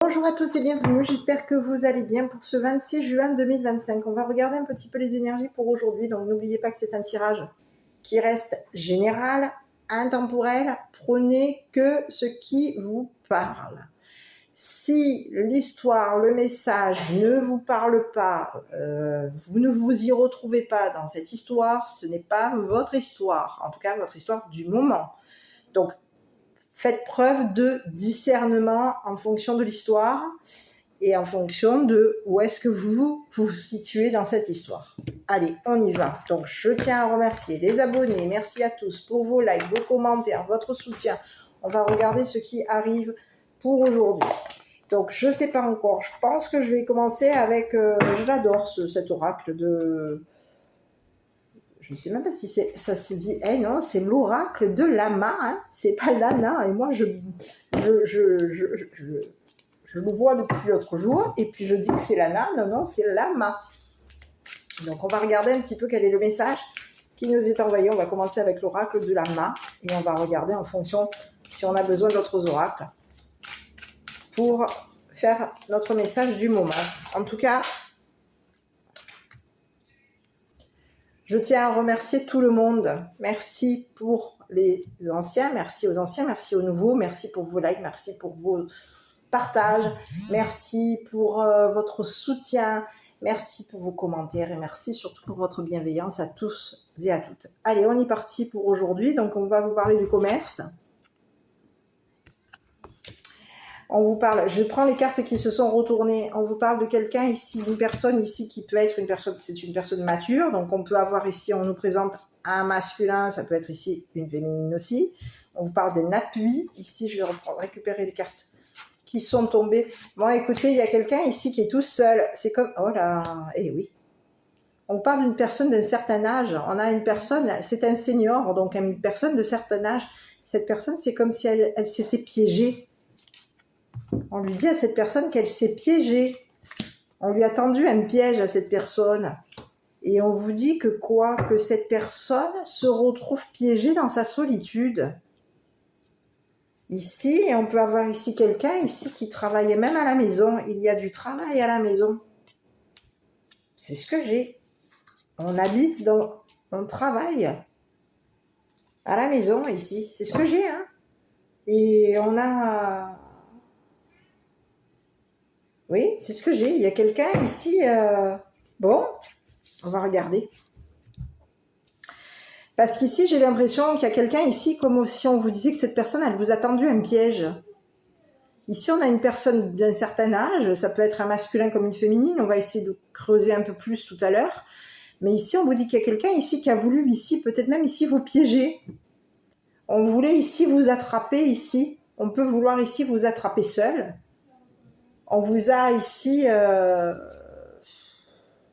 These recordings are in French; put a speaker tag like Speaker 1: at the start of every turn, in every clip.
Speaker 1: Bonjour à tous et bienvenue, j'espère que vous allez bien pour ce 26 juin 2025. On va regarder un petit peu les énergies pour aujourd'hui, donc n'oubliez pas que c'est un tirage qui reste général, intemporel, prenez que ce qui vous parle. Si l'histoire, le message ne vous parle pas, vous ne vous y retrouvez pas dans cette histoire, ce n'est pas votre histoire, en tout cas votre histoire du moment. Donc, faites preuve de discernement en fonction de l'histoire et en fonction de où est-ce que vous vous situez dans cette histoire. Allez, on y va. Donc, je tiens à remercier les abonnés. Merci à tous pour vos likes, vos commentaires, votre soutien. On va regarder ce qui arrive pour aujourd'hui. Donc, je ne sais pas encore. Je pense que je vais commencer avec... je l'adore, cet oracle de... Je ne sais même pas si ça se dit. Eh non, c'est l'oracle de Lama, hein. C'est pas Lana. Et moi, je le vois depuis l'autre jour. Et puis je dis que c'est Lana. Non, non, c'est Lama. Donc on va regarder un petit peu quel est le message qui nous est envoyé. On va commencer avec l'oracle de Lama. Et on va regarder en fonction si on a besoin d'autres oracles pour faire notre message du moment. En tout cas, je tiens à remercier tout le monde. Merci pour les anciens, merci aux anciens, merci aux nouveaux, merci pour vos likes, merci pour vos partages, merci pour votre soutien, merci pour vos commentaires et merci surtout pour votre bienveillance à tous et à toutes. Allez, on y est parti pour aujourd'hui. Donc, on va vous parler du commerce. On vous parle, je prends les cartes qui se sont retournées, on vous parle de quelqu'un ici, une personne ici qui peut être une personne, c'est une personne mature, donc on peut avoir ici, on nous présente un masculin, ça peut être ici une féminine aussi. On vous parle d'un appui, ici je vais récupérer les cartes qui sont tombées. Bon écoutez, il y a quelqu'un ici qui est tout seul, c'est comme, oh là, eh oui. On parle d'une personne d'un certain âge, on a une personne, c'est un senior, donc une personne de certain âge, cette personne c'est comme si elle s'était piégée. On lui dit à cette personne qu'elle s'est piégée. On lui a tendu un piège à cette personne. Et on vous dit que quoi? Que cette personne se retrouve piégée dans sa solitude. Ici, et on peut avoir ici quelqu'un ici qui travaille même à la maison. Il y a du travail à la maison. C'est ce que j'ai. On travaille à la maison ici. C'est ce que j'ai, hein. Et on a... Oui, c'est ce que j'ai. Il y a quelqu'un ici... Bon, on va regarder. Parce qu'ici, j'ai l'impression qu'il y a quelqu'un ici, comme si on vous disait que cette personne, elle vous a tendu un piège. Ici, on a une personne d'un certain âge. Ça peut être un masculin comme une féminine. On va essayer de creuser un peu plus tout à l'heure. Mais ici, on vous dit qu'il y a quelqu'un ici qui a voulu ici, peut-être même ici, vous piéger. On voulait ici vous attraper ici. On peut vouloir ici vous attraper seul. On vous a ici...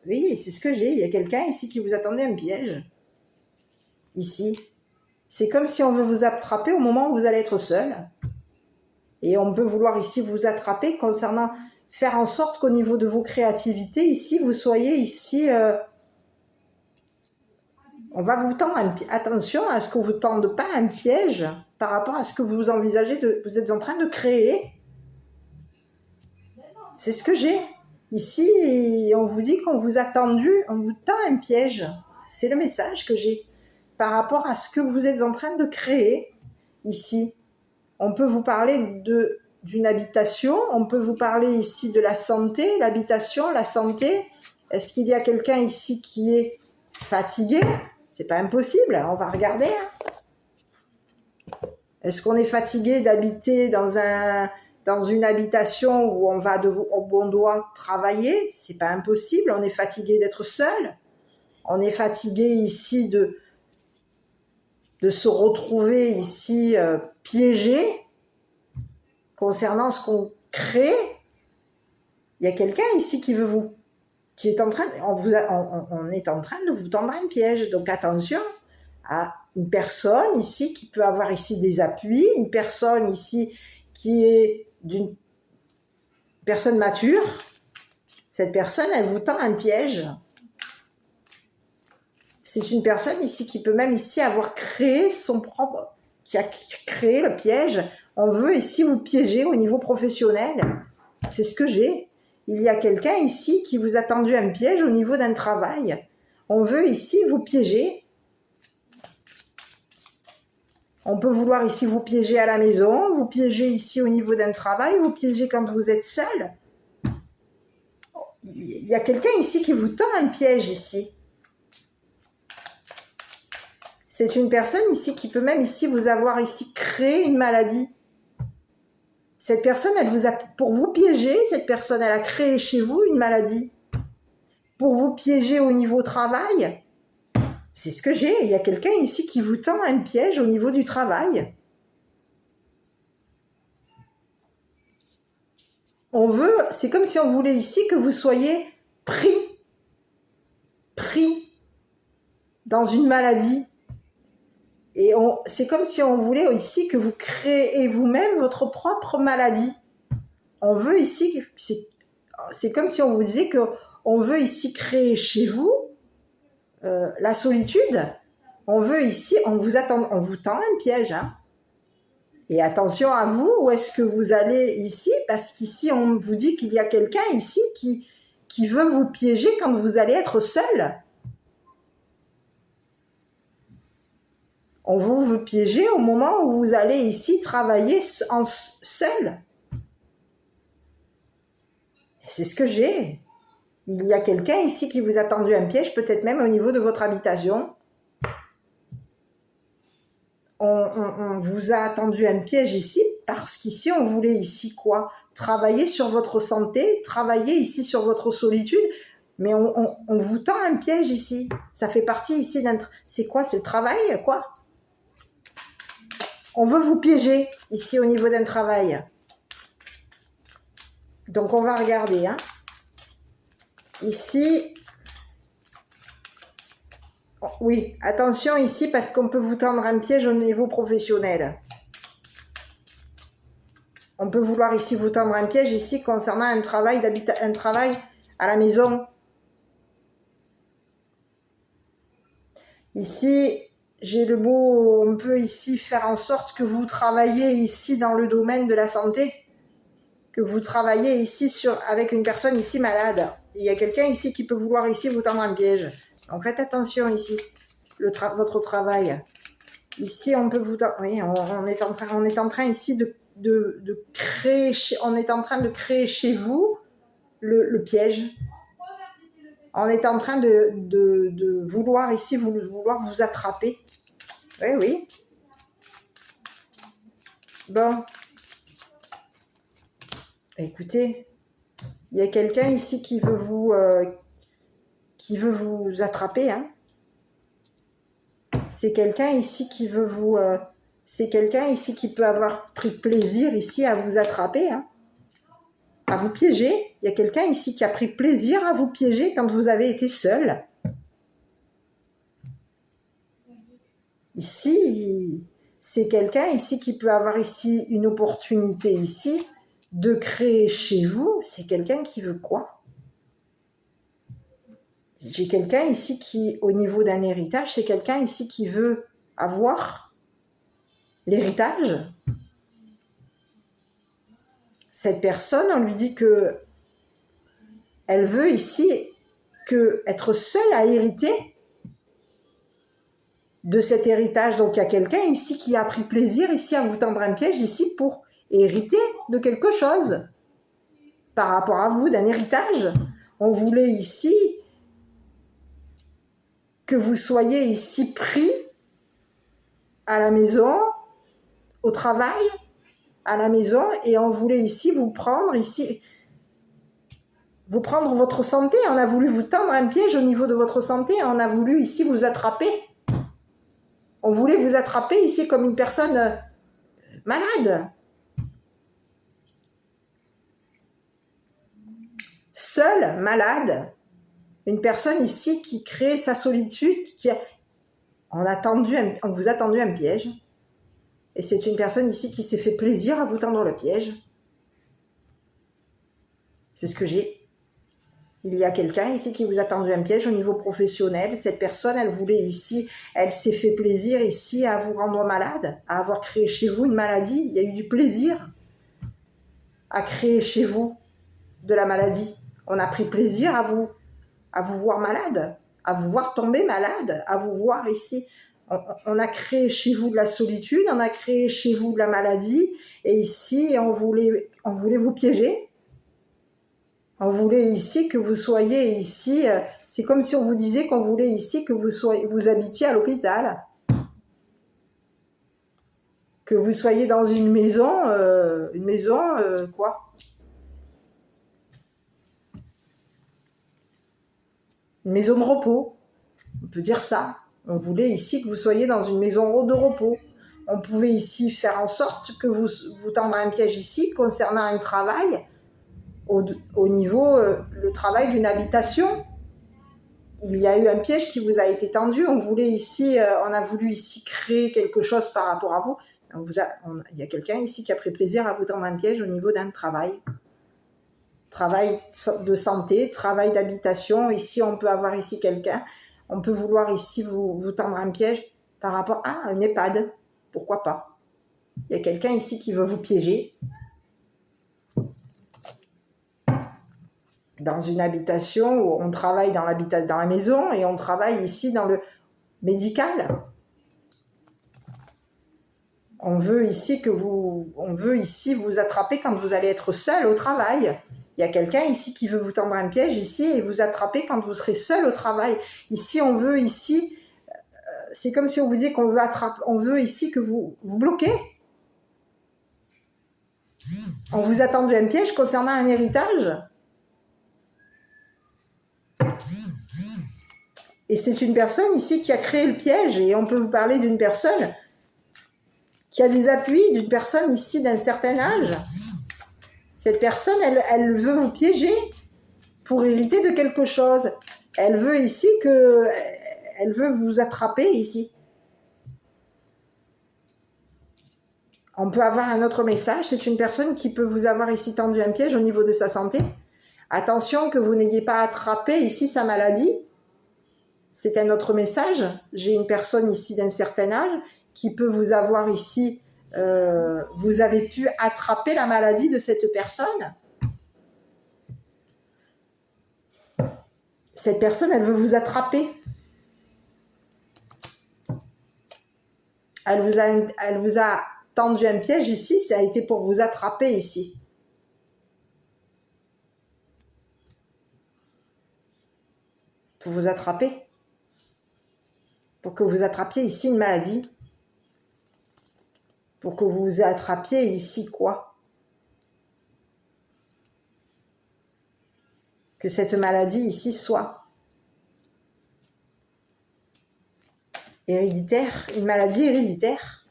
Speaker 1: Oui, c'est ce que j'ai. Il y a quelqu'un ici qui vous attendait un piège. Ici. C'est comme si on veut vous attraper au moment où vous allez être seul. Et on peut vouloir ici vous attraper concernant... Faire en sorte qu'au niveau de vos créativités, ici, vous soyez ici... On va vous tendre un piège. Attention à ce qu'on ne vous tende pas un piège par rapport à ce que vous envisagez, vous êtes en train de créer. C'est ce que j'ai. Ici, on vous dit qu'on vous a tendu, on vous tend un piège. C'est le message que j'ai par rapport à ce que vous êtes en train de créer ici. On peut vous parler d'une habitation, on peut vous parler ici de la santé, l'habitation, la santé. Est-ce qu'il y a quelqu'un ici qui est fatigué? C'est pas impossible, on va regarder. Est-ce qu'on est fatigué d'habiter dans une habitation où on doit travailler? C'est pas impossible. On est fatigué d'être seul. On est fatigué ici de se retrouver ici piégé concernant ce qu'on crée. Il y a quelqu'un ici qui est en train, on est en train de vous tendre un piège. Donc attention à une personne ici qui peut avoir ici des appuis, une personne ici qui est d'une personne mature. Cette personne, elle vous tend un piège. C'est une personne ici qui peut même ici avoir créé qui a créé le piège. On veut ici vous piéger au niveau professionnel. C'est ce que j'ai. Il y a quelqu'un ici qui vous a tendu un piège au niveau d'un travail. On veut ici vous piéger. On peut vouloir ici vous piéger à la maison, vous piéger ici au niveau d'un travail, vous piéger quand vous êtes seul. Il y a quelqu'un ici qui vous tend un piège ici. C'est une personne ici qui peut même ici vous avoir ici créé une maladie. Cette personne, elle vous a, pour vous piéger, cette personne, elle a créé chez vous une maladie. Pour vous piéger au niveau travail, c'est ce que j'ai. Il y a quelqu'un ici qui vous tend un piège au niveau du travail. On veut, c'est comme si on voulait ici que vous soyez pris dans une maladie. Et c'est comme si on voulait ici que vous créez vous-même votre propre maladie. On veut ici, c'est comme si on vous disait qu'on veut ici créer chez vous la solitude. On veut ici, on vous tend un piège. Hein. Et attention à vous, où est-ce que vous allez ici? Parce qu'ici, on vous dit qu'il y a quelqu'un ici qui veut vous piéger quand vous allez être seul. On veut vous piéger au moment où vous allez ici travailler seul. C'est ce que j'ai. Il y a quelqu'un ici qui vous a tendu un piège, peut-être même au niveau de votre habitation. On vous a tendu un piège ici parce qu'ici, on voulait ici quoi? Travailler sur votre santé, travailler ici sur votre solitude, mais on vous tend un piège ici. Ça fait partie ici d'un... C'est quoi? C'est le travail, quoi? On veut vous piéger ici au niveau d'un travail. Donc, on va regarder. Hein. Ici... Oui, attention ici parce qu'on peut vous tendre un piège au niveau professionnel. On peut vouloir ici vous tendre un piège ici concernant un travail à la maison. Ici, j'ai le mot, on peut ici faire en sorte que vous travaillez ici dans le domaine de la santé, que vous travaillez ici avec une personne ici malade. Il y a quelqu'un ici qui peut vouloir ici vous tendre un piège. Donc faites attention ici, votre travail. Ici, on peut vous... Oui, on est en train ici de créer... On est en train de créer chez vous le piège. On est en train de vouloir ici, vouloir vous attraper. Oui, oui. Bon. Écoutez, il y a quelqu'un ici qui veut vous attraper, hein. C'est quelqu'un ici qui veut vous... c'est quelqu'un ici qui peut avoir pris plaisir ici à vous attraper, hein, à vous piéger. Il y a quelqu'un ici qui a pris plaisir à vous piéger quand vous avez été seul. Ici, c'est quelqu'un ici qui peut avoir ici une opportunité ici de créer chez vous. C'est quelqu'un qui veut quoi? J'ai quelqu'un ici qui, au niveau d'un héritage, c'est quelqu'un ici qui veut avoir l'héritage. Cette personne, on lui dit que elle veut ici être seule à hériter de cet héritage. Donc il y a quelqu'un ici qui a pris plaisir ici à vous tendre un piège ici pour hériter de quelque chose par rapport à vous, d'un héritage. On voulait ici que vous soyez ici pris à la maison, au travail, à la maison, et on voulait ici vous prendre votre santé. On a voulu vous tendre un piège au niveau de votre santé. On a voulu ici vous attraper. On voulait vous attraper ici comme une personne malade. Seule, malade. Une personne ici qui crée sa solitude, on vous a tendu un piège. Et c'est une personne ici qui s'est fait plaisir à vous tendre le piège. C'est ce que j'ai. Il y a quelqu'un ici qui vous a tendu un piège au niveau professionnel. Cette personne, elle s'est fait plaisir ici à vous rendre malade, à avoir créé chez vous une maladie. Il y a eu du plaisir à créer chez vous de la maladie. On a pris plaisir à vous voir malade, à vous voir tomber malade, à vous voir ici. On a créé chez vous de la solitude, on a créé chez vous de la maladie, et ici, on voulait vous piéger. On voulait ici que vous soyez ici, c'est comme si on vous disait qu'on voulait ici que vous habitiez à l'hôpital. Que vous soyez dans une maison, quoi? Une maison de repos, on peut dire ça. On voulait ici que vous soyez dans une maison de repos. On pouvait ici faire en sorte que vous tendre un piège ici concernant un travail, au niveau, le travail d'une habitation. Il y a eu un piège qui vous a été tendu. On voulait ici, on a voulu ici créer quelque chose par rapport à vous. Il y a quelqu'un ici qui a pris plaisir à vous tendre un piège au niveau d'un travail. Travail de santé, travail d'habitation. Ici, on peut avoir ici quelqu'un. On peut vouloir ici vous tendre un piège par rapport à un EHPAD. Pourquoi pas? Il y a quelqu'un ici qui veut vous piéger. Dans une habitation où on travaille dans la maison et on travaille ici dans le médical. On veut ici vous attraper quand vous allez être seul au travail. Il y a quelqu'un ici qui veut vous tendre un piège ici et vous attraper quand vous serez seul au travail. Ici, on veut ici, c'est comme si on vous dit qu'on veut attraper, on veut ici que vous bloquez. On vous a tendu un piège concernant un héritage. Et c'est une personne ici qui a créé le piège, et on peut vous parler d'une personne qui a des appuis, d'une personne ici d'un certain âge. Cette personne, elle veut vous piéger pour hériter de quelque chose. Elle veut ici elle veut vous attraper ici. On peut avoir un autre message, c'est une personne qui peut vous avoir ici tendu un piège au niveau de sa santé. Attention que vous n'ayez pas attrapé ici sa maladie. C'est un autre message. J'ai une personne ici d'un certain âge qui peut vous avoir ici, vous avez pu attraper la maladie de cette personne. Cette personne, elle veut vous attraper. Elle vous a tendu un piège ici, ça a été pour vous attraper ici. Pour vous attraper. Pour que vous attrapiez ici une maladie. Pour que vous attrapiez ici quoi? Que cette maladie ici soit héréditaire, une maladie héréditaire.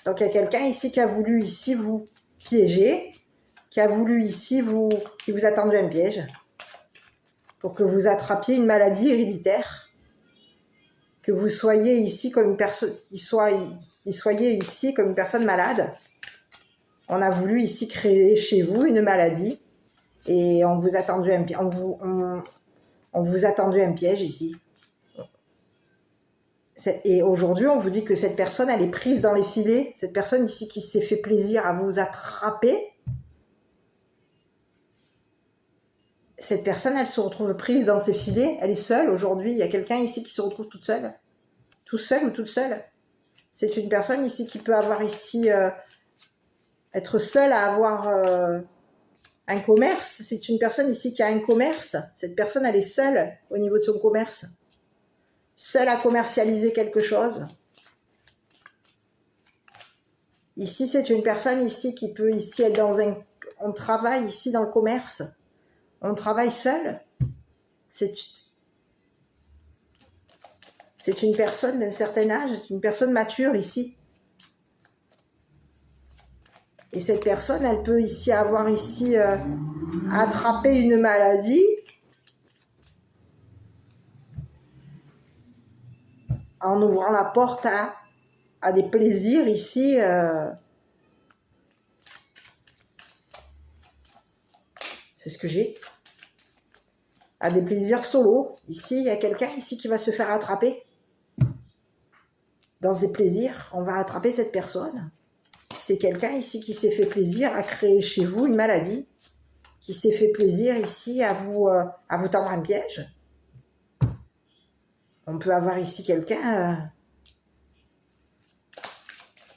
Speaker 1: Donc il y a quelqu'un ici qui a voulu ici vous piéger, qui a voulu ici qui vous a tendu un piège pour que vous attrapiez une maladie héréditaire, que vous soyez ici comme une personne, soyez ici comme une personne malade. On a voulu ici créer chez vous une maladie et on vous a tendu on vous a tendu un piège ici. Et aujourd'hui, on vous dit que cette personne, elle est prise dans les filets. Cette personne ici qui s'est fait plaisir à vous attraper, cette personne, elle se retrouve prise dans ses filets. Elle est seule aujourd'hui. Il y a quelqu'un ici qui se retrouve toute seule. Tout seul ou toute seule. C'est une personne ici qui peut avoir ici, être seule à avoir un commerce. C'est une personne ici qui a un commerce. Cette personne, elle est seule au niveau de son commerce. Seule à commercialiser quelque chose. Ici, c'est une personne ici qui peut ici être on travaille ici dans le commerce. On travaille seul. C'est une personne d'un certain âge, une personne mature ici. Et cette personne, elle peut ici avoir ici attrapé une maladie. En ouvrant la porte à des plaisirs ici. C'est ce que j'ai. À des plaisirs solo. Ici, il y a quelqu'un ici qui va se faire attraper. Dans ces plaisirs, on va attraper cette personne. C'est quelqu'un ici qui s'est fait plaisir à créer chez vous une maladie qui s'est fait plaisir ici à vous tendre un piège. On peut avoir ici quelqu'un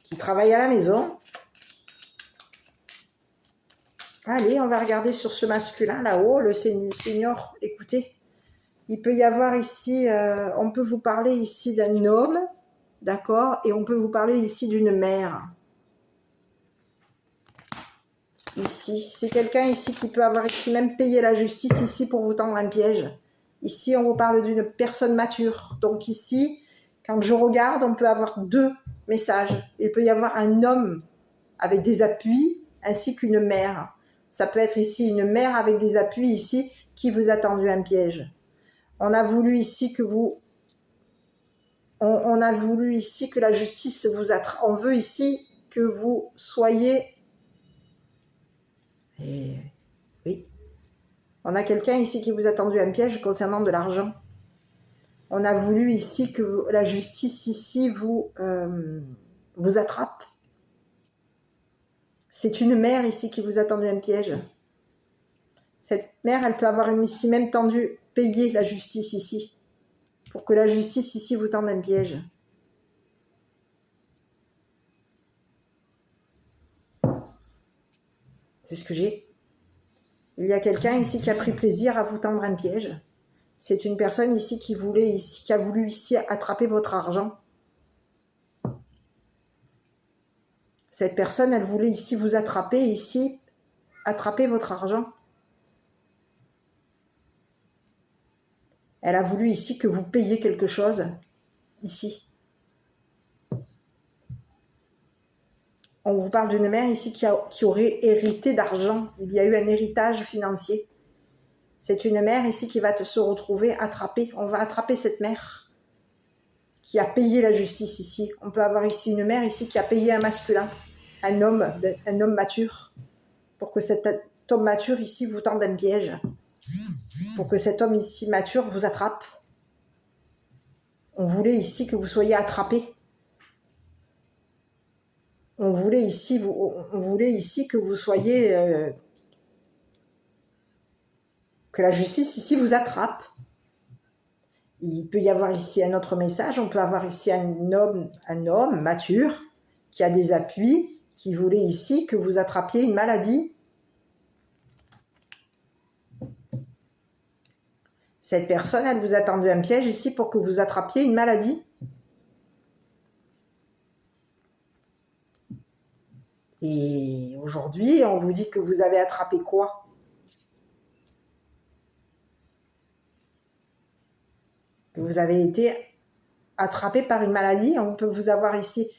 Speaker 1: qui travaille à la maison. Allez, on va regarder sur ce masculin là-haut, le senior. Écoutez, il peut y avoir ici, on peut vous parler ici d'un homme, d'accord, et on peut vous parler ici d'une mère. Ici, c'est quelqu'un ici qui peut avoir ici même payé la justice ici pour vous tendre un piège. Ici, on vous parle d'une personne mature. Donc ici, quand je regarde, on peut avoir deux messages. Il peut y avoir un homme avec des appuis ainsi qu'une mère. Ça peut être ici une mère avec des appuis ici qui vous a tendu un piège. On a voulu ici que vous... On a voulu ici que la justice vous attrape. On veut ici que vous soyez... Et oui. On a quelqu'un ici qui vous a tendu un piège concernant de l'argent. On a voulu ici que la justice ici vous attrape. C'est une mère ici qui vous a tendu un piège. Cette mère, elle peut avoir ici même payé la justice ici. Pour que la justice ici vous tende un piège. C'est ce que j'ai. Il y a quelqu'un ici qui a pris plaisir à vous tendre un piège. C'est une personne ici qui a voulu ici attraper votre argent. Cette personne, elle voulait ici vous attraper votre argent. Elle a voulu ici que vous payiez quelque chose, ici. On vous parle d'une mère ici qui aurait hérité d'argent. Il y a eu un héritage financier. C'est une mère ici qui va se retrouver attrapée. On va attraper cette mère qui a payé la justice ici. On peut avoir ici une mère ici qui a payé un masculin, un homme mature, pour que cet homme mature ici vous tende un piège. Pour que cet homme ici mature vous attrape. On voulait ici que vous soyez attrapés. On voulait ici que vous soyez... que la justice ici vous attrape. Il peut y avoir ici un autre message. On peut avoir ici un homme mature qui a des appuis, qui voulait ici que vous attrapiez une maladie. Cette personne, elle vous a tendu un piège ici pour que vous attrapiez une maladie. Et aujourd'hui, on vous dit que vous avez attrapé quoi? Que vous avez été attrapé par une maladie. On peut vous avoir ici...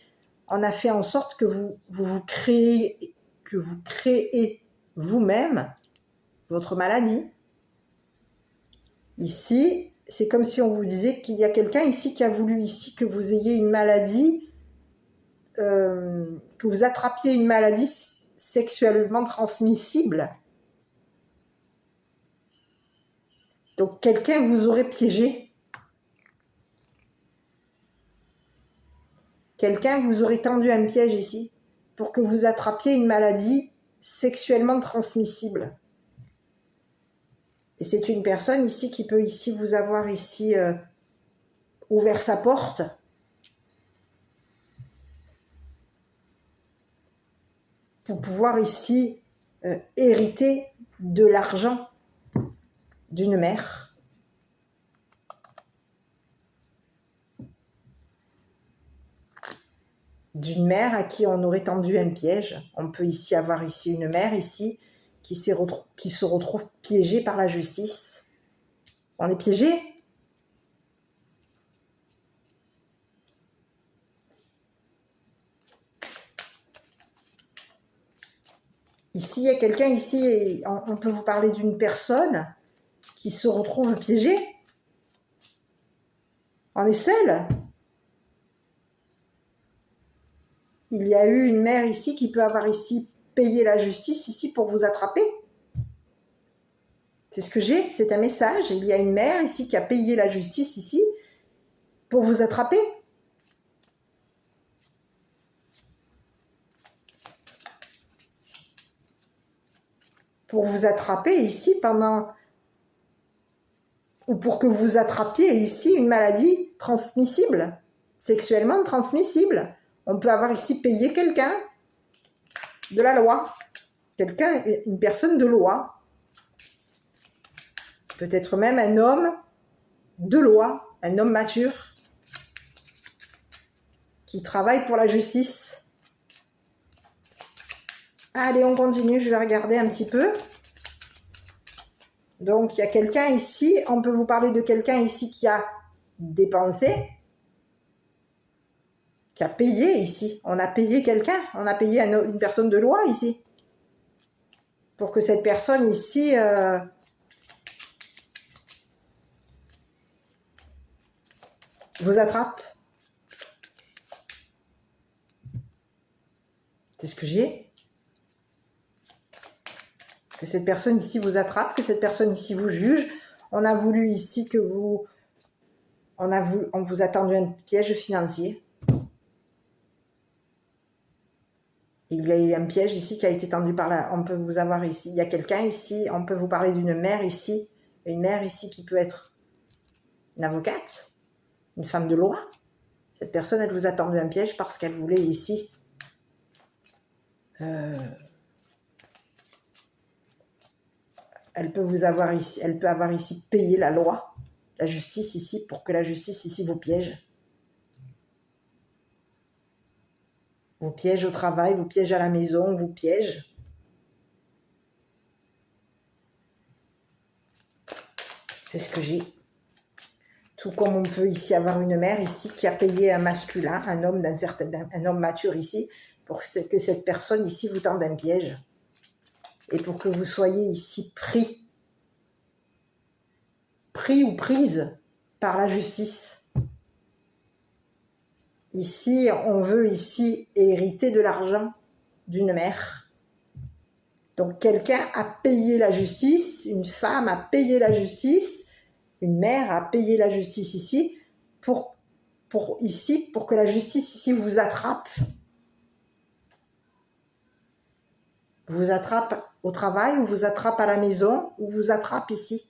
Speaker 1: On a fait en sorte que vous créez vous-même votre maladie. Ici, c'est comme si on vous disait qu'il y a quelqu'un ici qui a voulu ici que vous ayez une maladie, que vous attrapiez une maladie sexuellement transmissible. Donc quelqu'un vous aurait piégé. Quelqu'un vous aurait tendu un piège ici pour que vous attrapiez une maladie sexuellement transmissible. Et c'est une personne ici qui peut ici vous avoir ici ouvert sa porte pour pouvoir ici hériter de l'argent d'une mère. D'une mère à qui on aurait tendu un piège. On peut ici avoir ici une mère ici qui se retrouve piégée par la justice. On est piégé? Ici, il y a quelqu'un ici, on peut vous parler d'une personne qui se retrouve piégée. On est seul. Il y a eu une mère ici qui peut avoir ici payé la justice ici pour vous attraper. C'est ce que j'ai, c'est un message. Il y a une mère ici qui a payé la justice ici pour vous attraper. pour vous attraper ici ou pour que vous attrapiez ici une maladie transmissible, sexuellement transmissible. On peut avoir ici payé quelqu'un de la loi, une personne de loi, peut-être même un homme de loi, un homme mature qui travaille pour la justice. Allez, on continue, je vais regarder un petit peu. Donc, il y a quelqu'un ici, on peut vous parler de quelqu'un ici qui a dépensé, qui a payé ici. On a payé quelqu'un, on a payé une personne de loi ici. Pour que cette personne ici vous attrape. C'est ce que j'ai. Que cette personne ici vous attrape, que cette personne ici vous juge. On a voulu ici on vous a tendu un piège financier. Il y a eu un piège ici qui a été tendu par là. On peut vous avoir ici. Il y a quelqu'un ici. On peut vous parler d'une mère ici. Une mère ici qui peut être une avocate, une femme de loi. Cette personne, elle vous a tendu un piège parce qu'elle voulait ici elle peut avoir ici payé la loi, la justice ici, pour que la justice ici vous piège. Vous piège au travail, vous piège à la maison, vous piège. C'est ce que j'ai. Tout comme on peut ici avoir une mère ici qui a payé un masculin, un homme mature ici, pour que cette personne ici vous tende un piège. Et pour que vous soyez ici pris ou prise par la justice. Ici, on veut ici hériter de l'argent d'une mère. Donc quelqu'un a payé la justice, une femme a payé la justice, une mère a payé la justice ici pour que la justice ici vous attrape. Vous attrape au travail, ou vous attrape à la maison, ou vous attrape ici.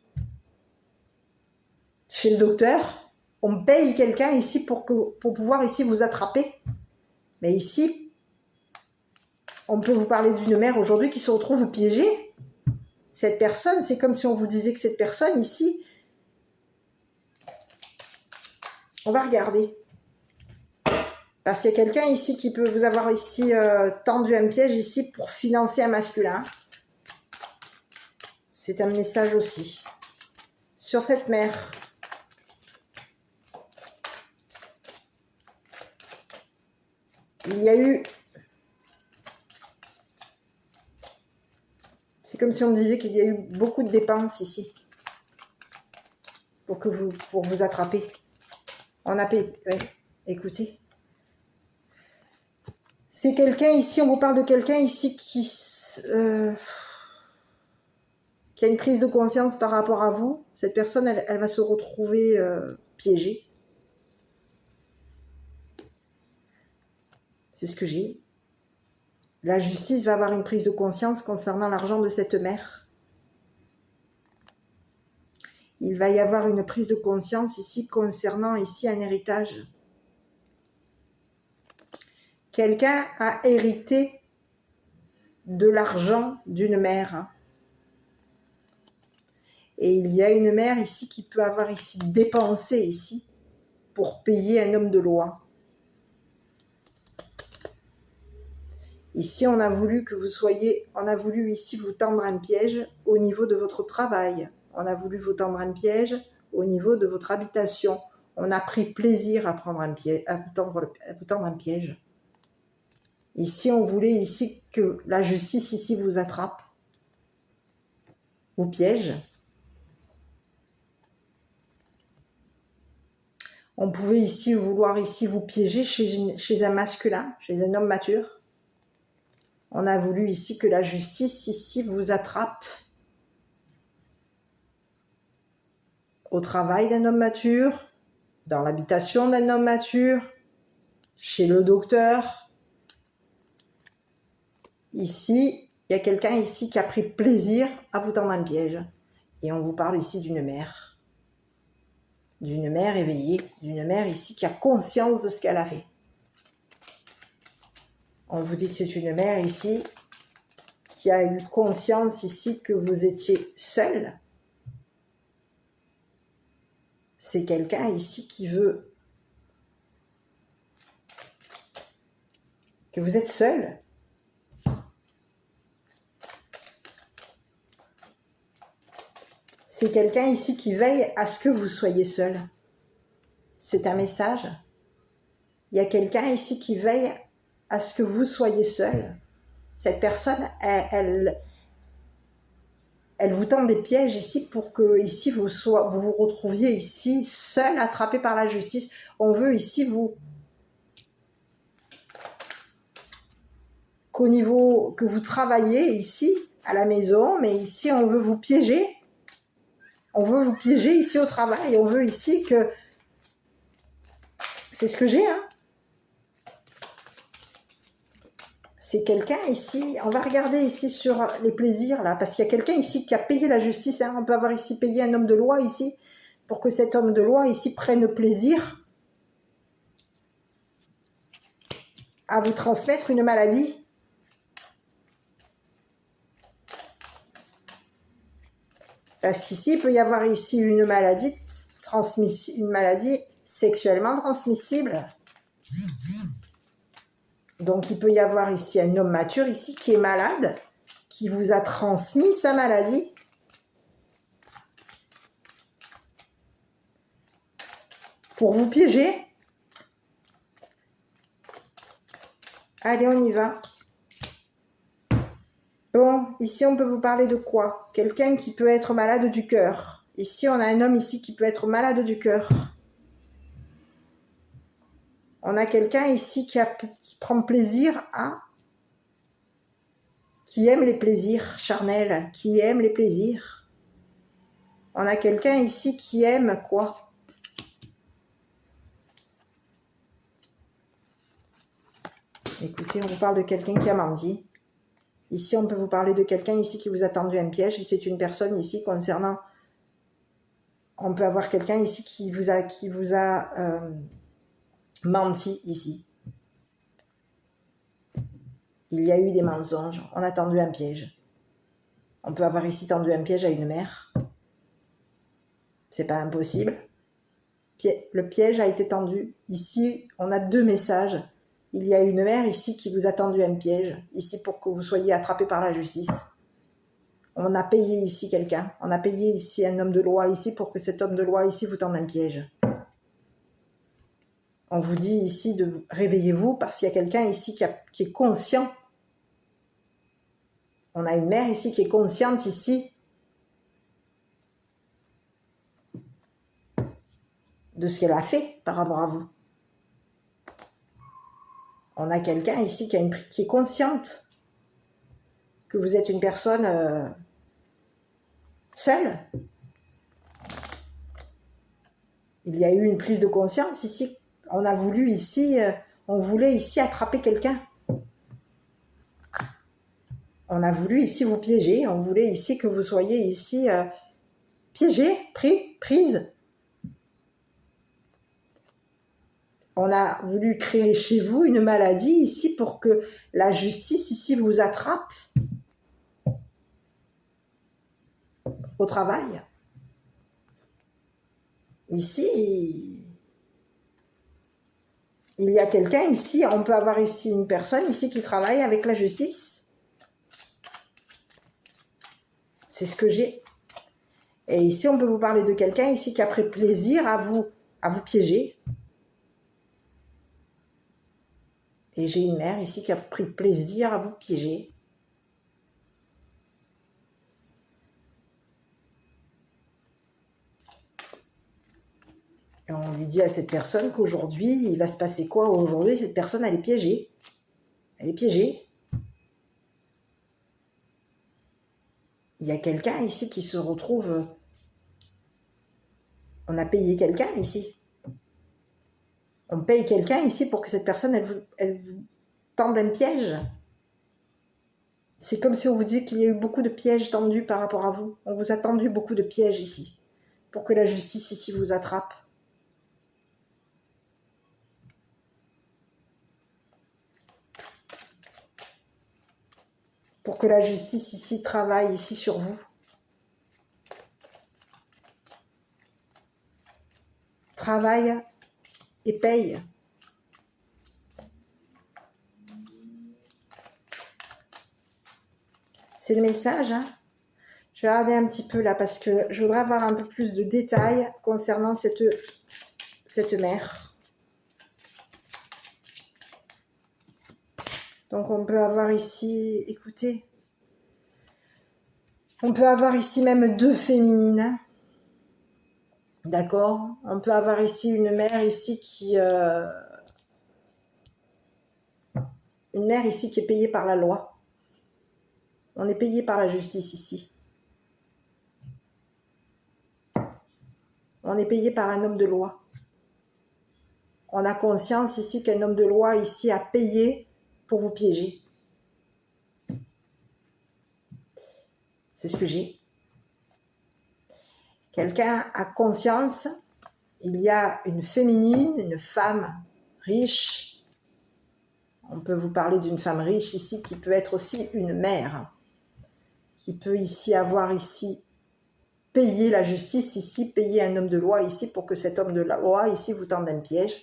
Speaker 1: Chez le docteur, on paye quelqu'un ici pour pouvoir ici vous attraper. Mais ici, on peut vous parler d'une mère aujourd'hui qui se retrouve piégée. Cette personne, c'est comme si on vous disait que cette personne ici, on va regarder. Parce qu'il y a quelqu'un ici qui peut vous avoir ici tendu un piège ici pour financer un masculin. C'est un message aussi. Sur cette mère, il y a eu... C'est comme si on me disait qu'il y a eu beaucoup de dépenses ici. Pour vous attraper. On a payé... Ouais, écoutez. C'est quelqu'un ici, on vous parle de quelqu'un ici qui a une prise de conscience par rapport à vous. Cette personne, elle va se retrouver piégée. C'est ce que j'ai. La justice va avoir une prise de conscience concernant l'argent de cette mère. Il va y avoir une prise de conscience ici concernant ici un héritage. Quelqu'un a hérité de l'argent d'une mère. Et il y a une mère ici qui peut avoir ici dépensé ici pour payer un homme de loi. Ici, on a voulu ici vous tendre un piège au niveau de votre travail. On a voulu vous tendre un piège au niveau de votre habitation. On a pris plaisir à vous tendre un piège. Ici, on voulait ici que la justice ici vous attrape, vous piège. On pouvait ici vouloir ici vous piéger chez un masculin, chez un homme mature. On a voulu ici que la justice ici vous attrape au travail d'un homme mature, dans l'habitation d'un homme mature, chez le docteur. Ici, Il y a quelqu'un ici qui a pris plaisir à vous tendre un piège. Et on vous parle ici d'une mère. D'une mère éveillée, d'une mère ici qui a conscience de ce qu'elle a fait. On vous dit que c'est une mère ici qui a eu conscience ici que vous étiez seul. C'est quelqu'un ici qui veut que vous êtes seul. C'est quelqu'un ici qui veille à ce que vous soyez seul. C'est un message. Il y a quelqu'un ici qui veille à ce que vous soyez seul. Cette personne, elle vous tend des pièges ici pour que ici vous vous retrouviez ici seul, attrapé par la justice. On veut ici qu'au niveau que vous travaillez ici à la maison, mais ici on veut vous piéger. On veut vous piéger ici au travail. On veut ici que... C'est ce que j'ai, hein. C'est quelqu'un ici... On va regarder ici sur les plaisirs, là, parce qu'il y a quelqu'un ici qui a payé la justice. Hein. On peut avoir ici payé un homme de loi, ici, pour que cet homme de loi, ici, prenne plaisir à vous transmettre une maladie. Parce qu'ici, il peut y avoir ici une maladie sexuellement transmissible. Donc, il peut y avoir ici un homme mature ici qui est malade, qui vous a transmis sa maladie. Pour vous piéger. Allez, on y va. Bon, ici, on peut vous parler de quoi? Quelqu'un qui peut être malade du cœur. Ici, on a un homme ici qui peut être malade du cœur. On a quelqu'un ici qui prend plaisir à... qui aime les plaisirs charnels, qui aime les plaisirs. On a quelqu'un ici qui aime quoi? Écoutez, on vous parle de quelqu'un qui a menti. Ici, on peut vous parler de quelqu'un ici qui vous a tendu un piège. C'est une personne ici concernant... On peut avoir quelqu'un ici qui vous a menti ici. Il y a eu des mensonges. On a tendu un piège. On peut avoir ici tendu un piège à une mère. C'est pas impossible. Le piège a été tendu. Ici, on a deux messages. Il y a une mère ici qui vous a tendu un piège, ici pour que vous soyez attrapé par la justice. On a payé ici quelqu'un. On a payé ici un homme de loi ici pour que cet homme de loi ici vous tende un piège. On vous dit ici de réveillez-vous parce qu'il y a quelqu'un ici qui est conscient. On a une mère ici qui est consciente ici de ce qu'elle a fait par rapport à vous. On a quelqu'un ici qui est consciente que vous êtes une personne seule. Il y a eu une prise de conscience ici. On a voulu ici, on voulait ici attraper quelqu'un. On a voulu ici vous piéger. On voulait ici que vous soyez ici piégé, prise. On a voulu créer chez vous une maladie ici pour que la justice ici vous attrape au travail. Ici, il y a quelqu'un ici, on peut avoir ici une personne ici qui travaille avec la justice. C'est ce que j'ai. Et ici, on peut vous parler de quelqu'un ici qui a pris plaisir à vous piéger. Et j'ai une mère ici qui a pris plaisir à vous piéger. Et on lui dit à cette personne qu'aujourd'hui, il va se passer quoi? Aujourd'hui, cette personne, elle est piégée. Elle est piégée. Il y a quelqu'un ici qui se retrouve... On a payé quelqu'un ici. On paye quelqu'un ici pour que cette personne, elle vous tende un piège. C'est comme si on vous dit qu'il y a eu beaucoup de pièges tendus par rapport à vous. On vous a tendu beaucoup de pièges ici, pour que la justice ici vous attrape. Pour que la justice ici travaille ici sur vous. Travaille et paye. C'est le message, hein. Je vais regarder un petit peu là parce que je voudrais avoir un peu plus de détails concernant cette mère. Donc on peut avoir ici, écoutez, on peut avoir ici même 2 féminines. D'accord? On peut avoir ici une mère ici qui... une mère ici qui est payée par la loi. On est payé par la justice ici. On est payé par un homme de loi. On a conscience ici qu'un homme de loi ici a payé pour vous piéger. C'est ce que j'ai. Quelqu'un a conscience, il y a une féminine, une femme riche. On peut vous parler d'une femme riche ici qui peut être aussi une mère, qui peut ici avoir ici payer la justice ici, payer un homme de loi ici pour que cet homme de loi ici vous tende un piège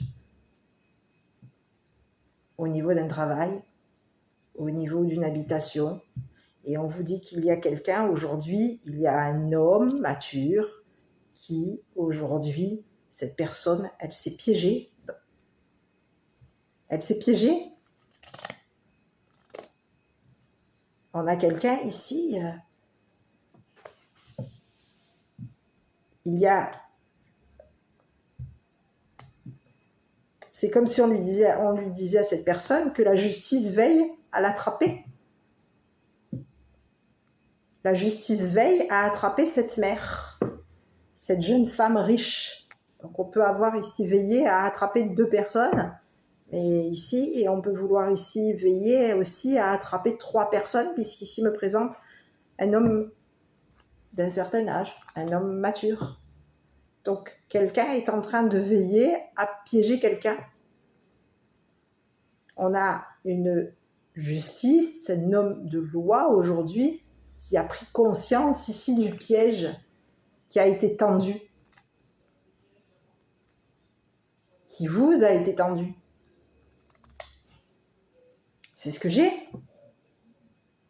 Speaker 1: au niveau d'un travail, au niveau d'une habitation. Et on vous dit qu'il y a quelqu'un aujourd'hui, il y a un homme mature qui aujourd'hui, cette personne, elle s'est piégée. Elle s'est piégée. On a quelqu'un ici, il y a... C'est comme si on lui disait à cette personne que la justice veille à l'attraper. La justice veille à attraper cette mère, cette jeune femme riche. Donc on peut avoir ici veillé à attraper 2 personnes, mais ici, et on peut vouloir ici veiller aussi à attraper 3 personnes, puisqu'ici me présente un homme d'un certain âge, un homme mature. Donc quelqu'un est en train de veiller à piéger quelqu'un. On a une justice, un homme de loi aujourd'hui qui a pris conscience ici du piège qui a été tendu, qui vous a été tendu. C'est ce que j'ai.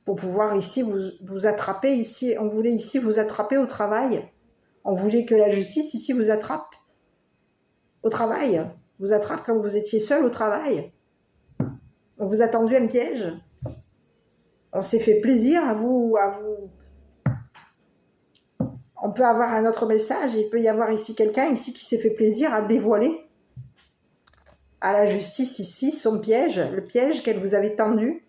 Speaker 1: Pour pouvoir ici vous attraper, ici, on voulait ici vous attraper au travail. On voulait que la justice ici vous attrape au travail. Vous attrape quand vous étiez seul au travail. On vous a tendu un piège. On s'est fait plaisir à vous. On peut avoir un autre message. Il peut y avoir ici quelqu'un ici qui s'est fait plaisir à dévoiler à la justice ici son piège, le piège qu'elle vous avait tendu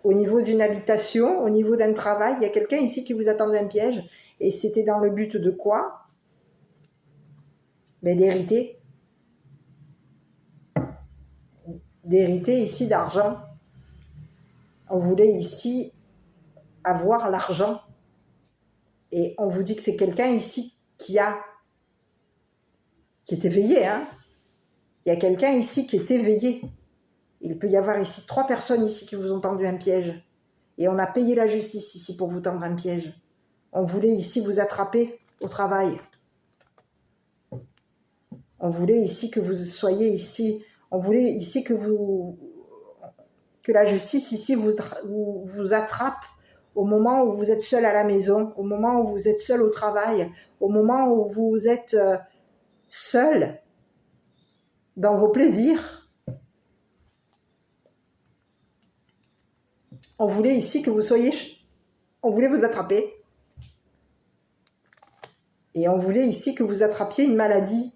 Speaker 1: au niveau d'une habitation, au niveau d'un travail. Il y a quelqu'un ici qui vous a tendu un piège et c'était dans le but de quoi? Mais d'hériter ici d'argent. On voulait ici avoir l'argent et on vous dit que c'est quelqu'un ici qui était veillé, hein. Il y a quelqu'un ici qui est éveillé. Il peut y avoir ici 3 personnes ici qui vous ont tendu un piège. Et on a payé la justice ici pour vous tendre un piège. On voulait ici vous attraper au travail. On voulait ici que vous soyez ici. On voulait ici que la justice ici vous attrape au moment où vous êtes seul à la maison, au moment où vous êtes seul au travail, au moment où vous êtes seul dans vos plaisirs. On voulait ici que vous soyez... On voulait vous attraper. Et on voulait ici que vous attrapiez une maladie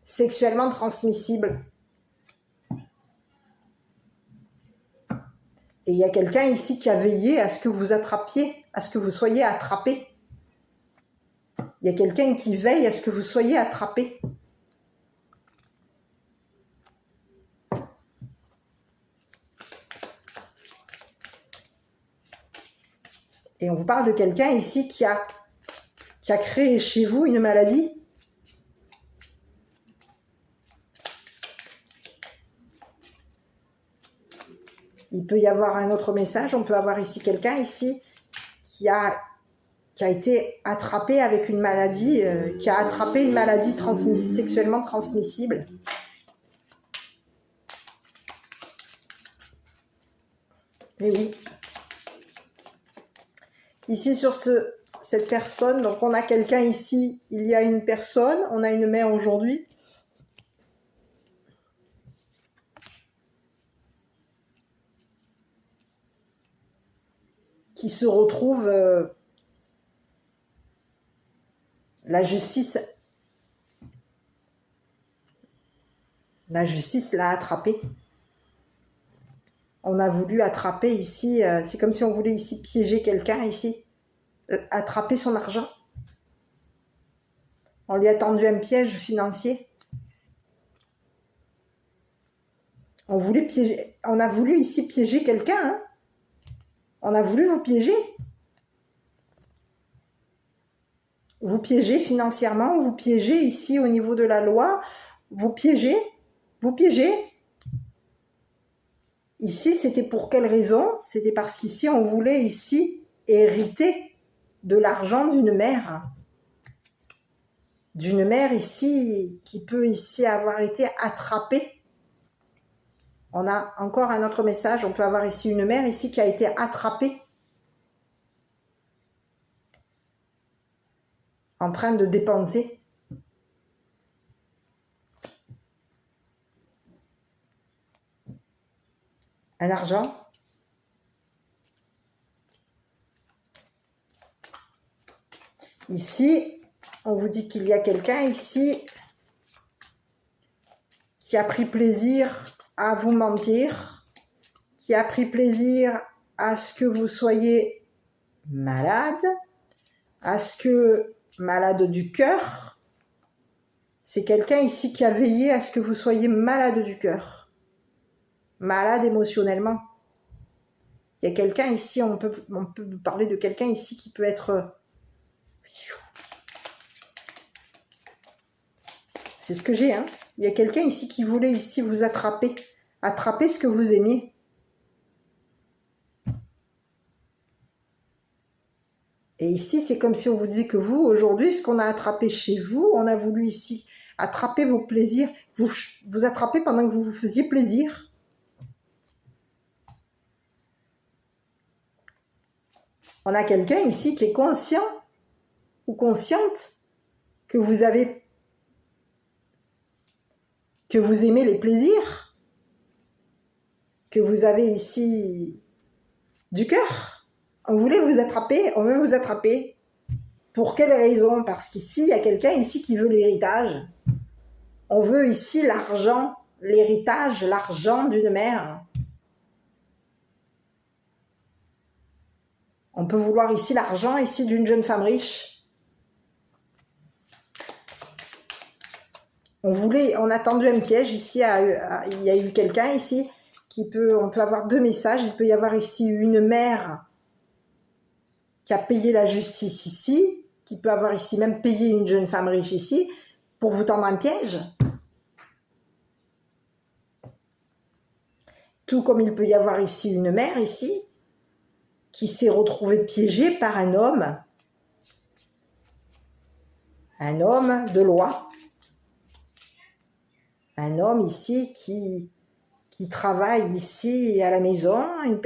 Speaker 1: sexuellement transmissible. Et il y a quelqu'un ici qui a veillé à ce que vous attrapiez, à ce que vous soyez attrapé. Il y a quelqu'un qui veille à ce que vous soyez attrapé. Et on vous parle de quelqu'un ici qui a créé chez vous une maladie. Il peut y avoir un autre message. On peut avoir ici quelqu'un ici qui a été attrapé avec une maladie, qui a attrapé une maladie sexuellement transmissible. Mais oui. Ici, sur cette personne, donc on a quelqu'un ici, il y a une personne, on a une mère aujourd'hui. Qui se retrouve... la justice l'a attrapé. On a voulu attraper ici, c'est comme si on voulait ici piéger quelqu'un ici, attraper son argent. On lui a tendu un piège financier. On a voulu ici piéger quelqu'un. Hein. On a voulu vous piéger. Vous piégez financièrement, vous piégez ici au niveau de la loi, vous piégez. Ici, c'était pour quelle raison? C'était parce qu'ici, on voulait ici hériter de l'argent d'une mère. D'une mère ici, qui peut ici avoir été attrapée. On a encore un autre message, on peut avoir ici une mère ici qui a été attrapée. En train de dépenser. Un argent. Ici, on vous dit qu'il y a quelqu'un ici qui a pris plaisir à vous mentir, qui a pris plaisir à ce que vous soyez malade, à ce que malade du cœur. C'est quelqu'un ici qui a veillé à ce que vous soyez malade du cœur, malade émotionnellement. Il y a quelqu'un ici, on peut parler de quelqu'un ici qui peut être... C'est ce que j'ai, hein. Il y a quelqu'un ici qui voulait ici vous attraper ce que vous aimiez. Et ici, c'est comme si on vous disait que vous, aujourd'hui, ce qu'on a attrapé chez vous, on a voulu ici attraper vos plaisirs, vous attraper pendant que vous vous faisiez plaisir. On a quelqu'un ici qui est conscient ou consciente que vous aimez les plaisirs, que vous avez ici du cœur. On voulait vous attraper, on veut vous attraper. Pour quelle raison? Parce qu'ici, il y a quelqu'un ici qui veut l'héritage. On veut ici l'argent, l'héritage, l'argent d'une mère. On peut vouloir ici l'argent ici d'une jeune femme riche. On a tendu un piège ici, il y a eu quelqu'un ici on peut avoir deux messages. Il peut y avoir ici une mère qui a payé la justice ici, qui peut avoir ici même payé une jeune femme riche ici, pour vous tendre un piège. Tout comme il peut y avoir ici une mère ici, qui s'est retrouvée piégée par un homme de loi. Un homme ici qui travaille ici à la maison, une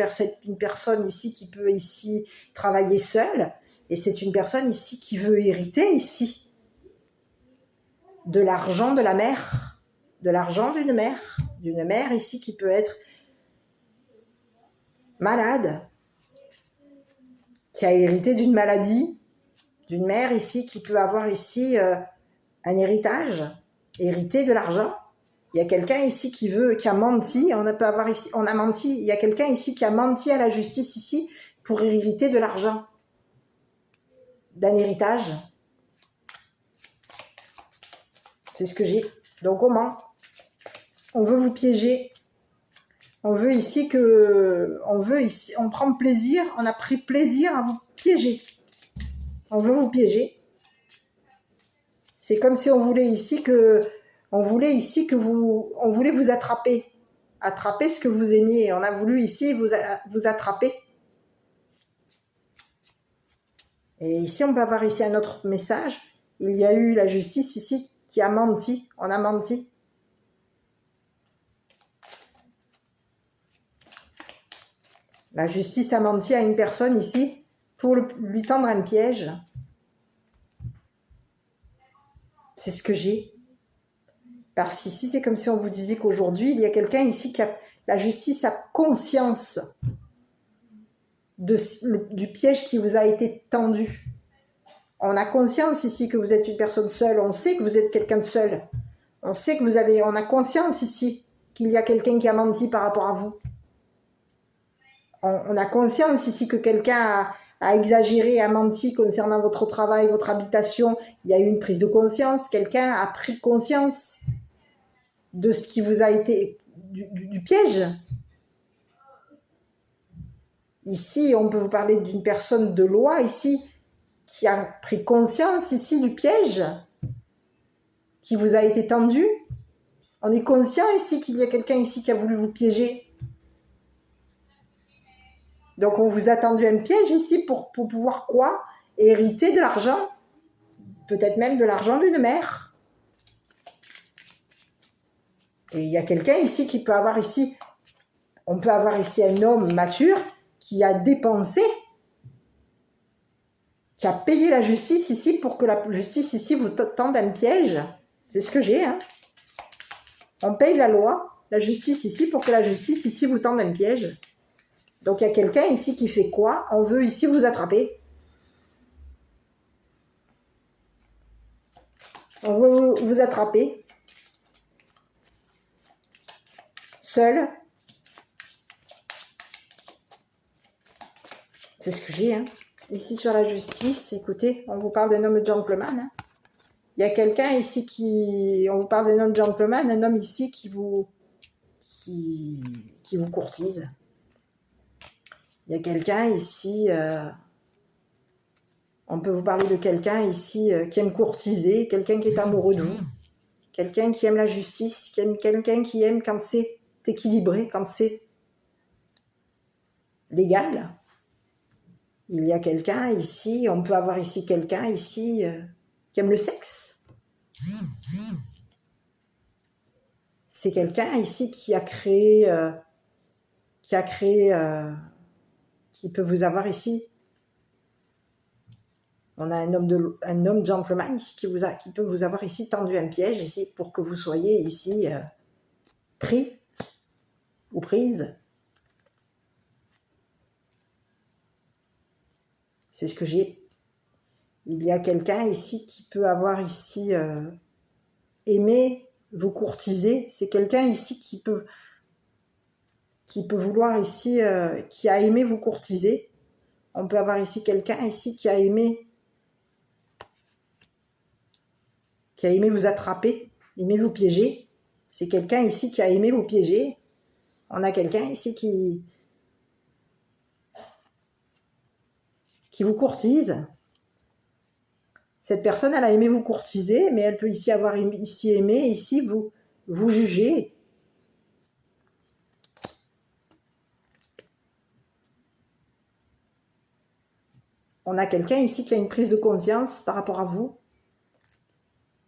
Speaker 1: personne ici qui peut ici travailler seule, et c'est une personne ici qui veut hériter ici de l'argent de la mère, de l'argent d'une mère ici qui peut être malade, qui a hérité d'une maladie, d'une mère ici qui peut avoir ici un héritage, hérité de l'argent. Il y a quelqu'un ici qui a menti, on a menti, il y a quelqu'un ici qui a menti à la justice ici pour hériter de l'argent, d'un héritage. C'est ce que j'ai. Donc comment? On veut vous piéger. On prend plaisir, on a pris plaisir à vous piéger. On veut vous piéger. C'est comme si on voulait ici que on voulait vous attraper ce que vous aimiez. On a voulu ici vous attraper. Et ici, on peut avoir ici un autre message. Il y a eu la justice ici qui a menti. On a menti. La justice a menti à une personne ici pour lui tendre un piège. C'est ce que j'ai. Parce qu'ici, c'est comme si on vous disait qu'aujourd'hui, il y a quelqu'un ici la justice a conscience du piège qui vous a été tendu. On a conscience ici que vous êtes une personne seule. On sait que vous êtes quelqu'un de seul. On sait que on a conscience ici qu'il y a quelqu'un qui a menti par rapport à vous. On a conscience ici que quelqu'un a exagéré, a menti concernant votre travail, votre habitation. Il y a eu une prise de conscience. Quelqu'un a pris conscience de ce qui vous a été du piège. Ici, on peut vous parler d'une personne de loi ici qui a pris conscience ici du piège qui vous a été tendu. On est conscient ici qu'il y a quelqu'un ici qui a voulu vous piéger. Donc on vous a tendu un piège ici pour pouvoir quoi? Hériter de l'argent. Peut-être même de l'argent d'une mère. Et il y a quelqu'un ici qui peut avoir ici, on peut avoir ici un homme mature qui a dépensé, qui a payé la justice ici pour que la justice ici vous tende un piège. C'est ce que j'ai. Hein. On paye la loi, la justice ici pour que la justice ici vous tende un piège. Donc il y a quelqu'un ici qui fait quoi? On veut ici vous attraper. On veut vous attraper. Seul. C'est ce que j'ai. Hein. Ici sur la justice, écoutez, on vous parle d'un homme gentleman. Hein. Il y a quelqu'un ici on vous parle d'un homme gentleman, un homme ici qui vous courtise. Il y a quelqu'un ici, on peut vous parler de quelqu'un ici qui aime courtiser, quelqu'un qui est amoureux de vous, quelqu'un qui aime la justice, quelqu'un qui aime quand c'est équilibré, quand c'est légal. Il y a quelqu'un ici, on peut avoir ici quelqu'un ici qui aime le sexe. C'est quelqu'un ici qui peut vous avoir ici. On a un homme gentleman ici qui peut vous avoir ici tendu un piège ici pour que vous soyez ici pris ou prise. C'est ce que j'ai. Il y a quelqu'un ici qui peut avoir ici aimé vous courtiser. C'est quelqu'un ici qui peut vouloir ici, qui a aimé vous courtiser. On peut avoir ici quelqu'un ici qui a aimé vous attraper, aimé vous piéger. C'est quelqu'un ici qui a aimé vous piéger. On a quelqu'un ici qui vous courtise. Cette personne, elle a aimé vous courtiser, mais elle peut ici avoir aimé ici vous juger. On a quelqu'un ici qui a une prise de conscience par rapport à vous.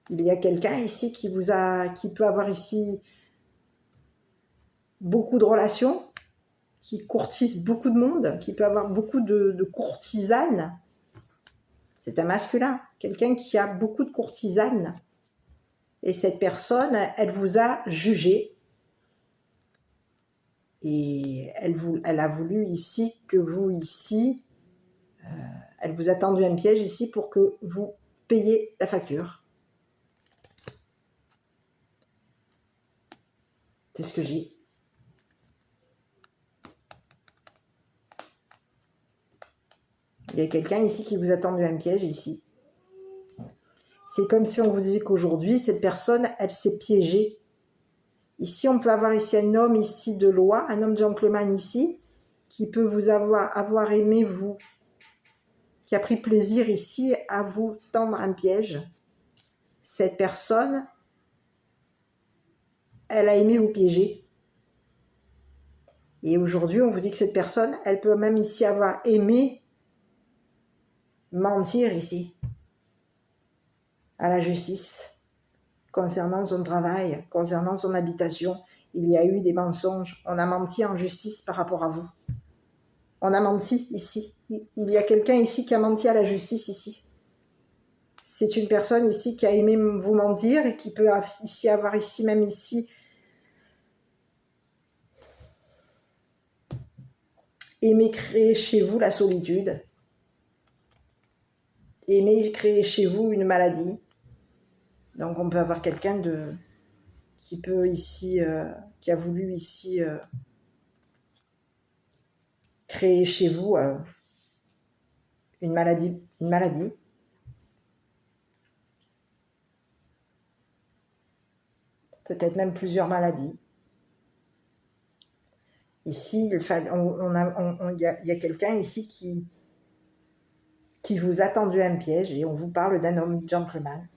Speaker 1: Il y a quelqu'un ici qui peut avoir ici beaucoup de relations, qui courtise beaucoup de monde, qui peut avoir beaucoup de courtisanes. C'est un masculin, quelqu'un qui a beaucoup de courtisanes. Et cette personne, elle vous a jugé. Et elle a voulu ici que vous, ici, elle vous a tendu un piège ici pour que vous payiez la facture. C'est ce que j'ai. Il y a quelqu'un ici qui vous a tendu un piège ici. C'est comme si on vous disait qu'aujourd'hui, cette personne, elle s'est piégée. Ici, on peut avoir ici un homme ici de loi, un homme gentleman ici, qui peut vous avoir aimé vous, qui a pris plaisir ici à vous tendre un piège. Cette personne, elle a aimé vous piéger. Et aujourd'hui, on vous dit que cette personne, elle peut même ici avoir aimé mentir ici, à la justice, concernant son travail, concernant son habitation. Il y a eu des mensonges. On a menti en justice par rapport à vous. On a menti ici. Il y a quelqu'un ici qui a menti à la justice ici. C'est une personne ici qui a aimé vous mentir et qui peut ici avoir ici, même ici, aimer créer chez vous la solitude, aimer créer chez vous une maladie. Donc on peut avoir quelqu'un qui peut ici, qui a voulu ici créer chez vous une maladie. Peut-être même plusieurs maladies. Ici, il y a quelqu'un ici qui vous a tendu un piège et on vous parle d'un homme gentleman.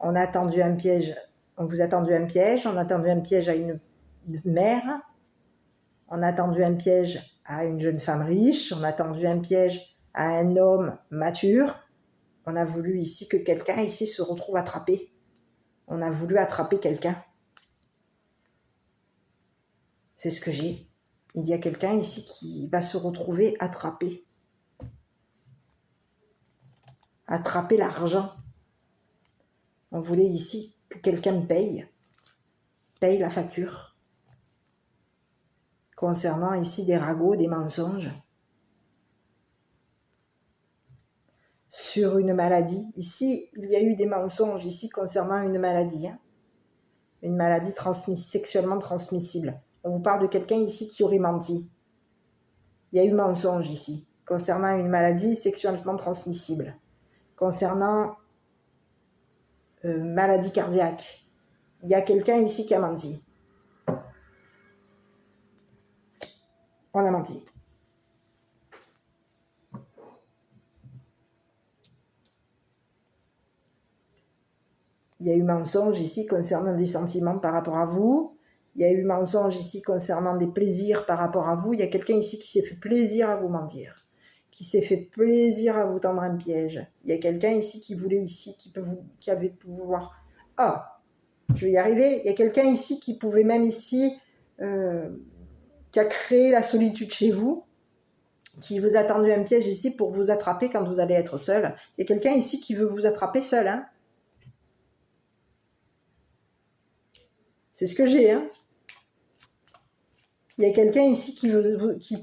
Speaker 1: On a tendu un piège, on vous a tendu un piège, on a tendu un piège à une mère, on a tendu un piège à une jeune femme riche, on a tendu un piège à un homme mature. On a voulu ici que quelqu'un ici se retrouve attrapé. On a voulu attraper quelqu'un. C'est ce que j'ai. Il y a quelqu'un ici qui va se retrouver attrapé. Attraper l'argent. On voulait ici que quelqu'un paye la facture. Concernant ici des ragots, des mensonges. Sur une maladie. Ici, il y a eu des mensonges ici concernant une maladie. Une maladie sexuellement transmissible. On vous parle de quelqu'un ici qui aurait menti. Il y a eu mensonge ici, concernant une maladie sexuellement transmissible. Concernant maladie cardiaque. Il y a quelqu'un ici qui a menti. On a menti. Il y a eu mensonge ici concernant des sentiments par rapport à vous. Il y a eu mensonge ici concernant des plaisirs par rapport à vous. Il y a quelqu'un ici qui s'est fait plaisir à vous mentir, qui s'est fait plaisir à vous tendre un piège. Il y a quelqu'un ici qui voulait ici, qui avait pouvoir. Ah, je vais y arriver. Il y a quelqu'un ici qui pouvait même ici, qui a créé la solitude chez vous, qui vous a tendu un piège ici pour vous attraper quand vous allez être seul. Il y a quelqu'un ici qui veut vous attraper seul, hein. C'est ce que j'ai, hein. Il y a quelqu'un ici qui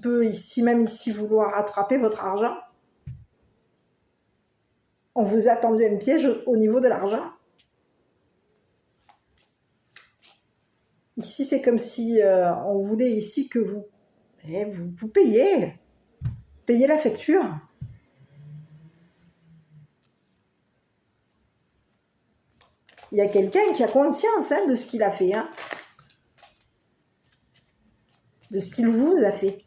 Speaker 1: peut ici, même ici, vouloir attraper votre argent. On vous a tendu un piège au niveau de l'argent. Ici, c'est comme si on voulait ici que vous payez la facture. Il y a quelqu'un qui a conscience de ce qu'il a fait, hein, de ce qu'il vous a fait.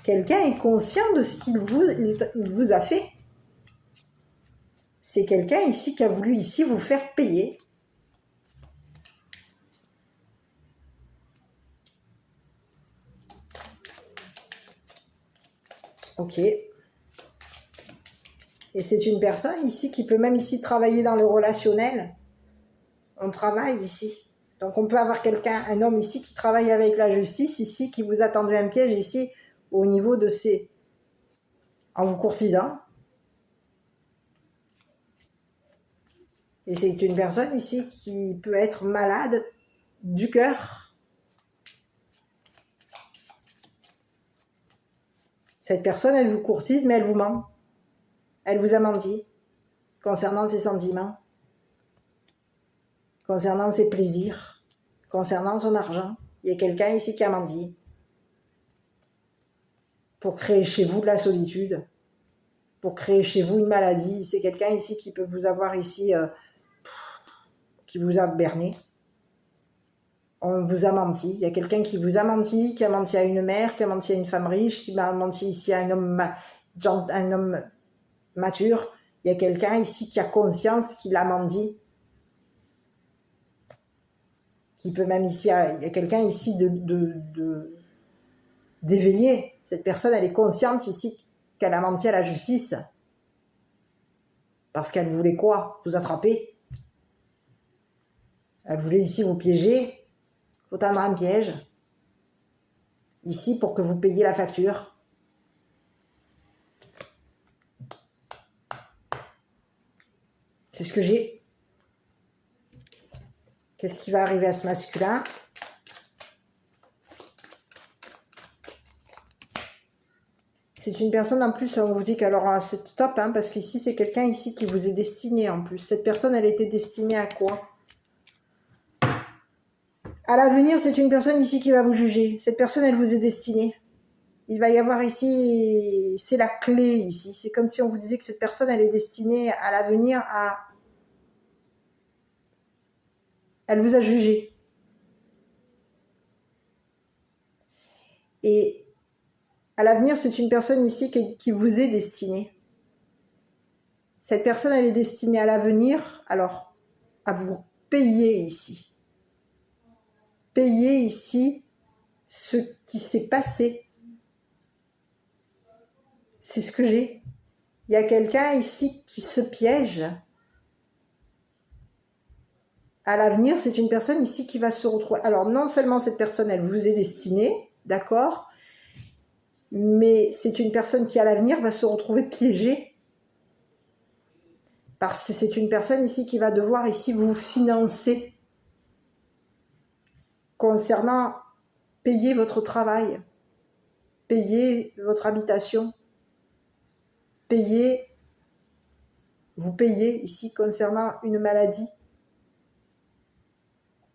Speaker 1: Quelqu'un est conscient de ce qu'il vous a fait. C'est quelqu'un ici qui a voulu ici vous faire payer. Ok. Et c'est une personne ici qui peut même ici travailler dans le relationnel. On travaille ici. Donc on peut avoir quelqu'un, un homme ici qui travaille avec la justice ici, qui vous a tendu un piège ici au niveau de en vous courtisant. Et c'est une personne ici qui peut être malade du cœur. Cette personne, elle vous courtise, mais elle vous ment. Elle vous a menti concernant ses sentiments, concernant ses plaisirs, concernant son argent. Il y a quelqu'un ici qui a menti pour créer chez vous de la solitude, pour créer chez vous une maladie. C'est quelqu'un ici qui peut vous avoir ici, qui vous a berné. On vous a menti. Il y a quelqu'un qui vous a menti, qui a menti à une mère, qui a menti à une femme riche, qui m'a menti ici à un homme mature. Il y a quelqu'un ici qui a conscience qu'il a menti. Qui peut même ici, il y a quelqu'un ici d'éveillé. Cette personne, elle est consciente ici qu'elle a menti à la justice. Parce qu'elle voulait quoi? Vous attraper. Elle voulait ici vous piéger. Vous tendre un piège. Ici pour que vous payiez la facture. C'est ce que j'ai. Qu'est-ce qui va arriver à ce masculin? C'est une personne en plus, on vous dit qu'alors c'est top, hein, parce qu'ici c'est quelqu'un ici qui vous est destiné en plus. Cette personne, elle était destinée à quoi? À l'avenir, c'est une personne ici qui va vous juger. Cette personne, elle vous est destinée. Il va y avoir ici, c'est la clé ici. C'est comme si on vous disait que cette personne, elle est destinée à l'avenir à... Elle vous a jugé. Et à l'avenir, c'est une personne ici qui vous est destinée. Cette personne, elle est destinée à l'avenir, alors, à vous payer ici. Payer ici ce qui s'est passé. C'est ce que j'ai. Il y a quelqu'un ici qui se piège. À l'avenir, c'est une personne ici qui va se retrouver. Alors, non seulement cette personne, elle vous est destinée, d'accord, mais c'est une personne qui, à l'avenir, va se retrouver piégée. Parce que c'est une personne ici qui va devoir ici vous financer concernant payer votre travail, payer votre habitation, vous payez ici concernant une maladie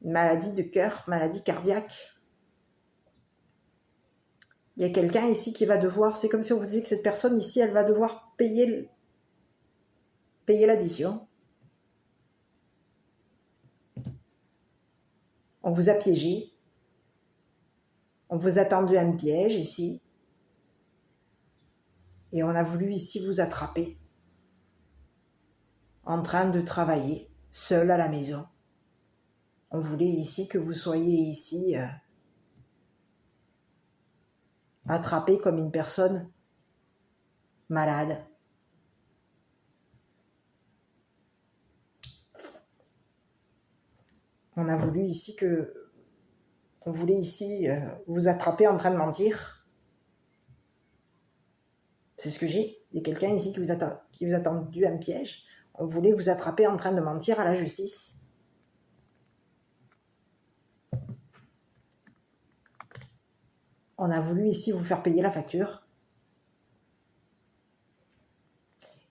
Speaker 1: de cœur, maladie cardiaque. Il y a quelqu'un ici qui va devoir, c'est comme si on vous disait que cette personne ici, elle va devoir payer l'addition. On vous a piégé. On vous a tendu un piège ici. Et on a voulu ici vous attraper. En train de travailler, seul à la maison. On voulait ici que vous soyez ici attrapé comme une personne malade. On a voulu ici on voulait ici vous attraper en train de mentir. C'est ce que j'ai. Il y a quelqu'un ici qui vous a tendu un piège. On voulait vous attraper en train de mentir à la justice. On a voulu ici vous faire payer la facture.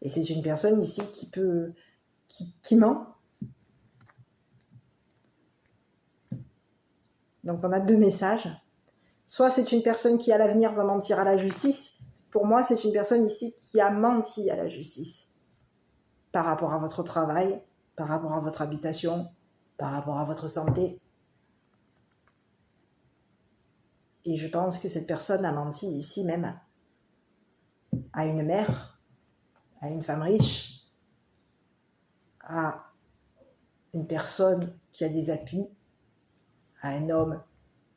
Speaker 1: Et c'est une personne ici qui ment. Donc on a deux messages. Soit c'est une personne qui à l'avenir va mentir à la justice. Pour moi, c'est une personne ici qui a menti à la justice. Par rapport à votre travail, par rapport à votre habitation, par rapport à votre santé. Et je pense que cette personne a menti ici même à une mère, à une femme riche, à une personne qui a des appuis, à un homme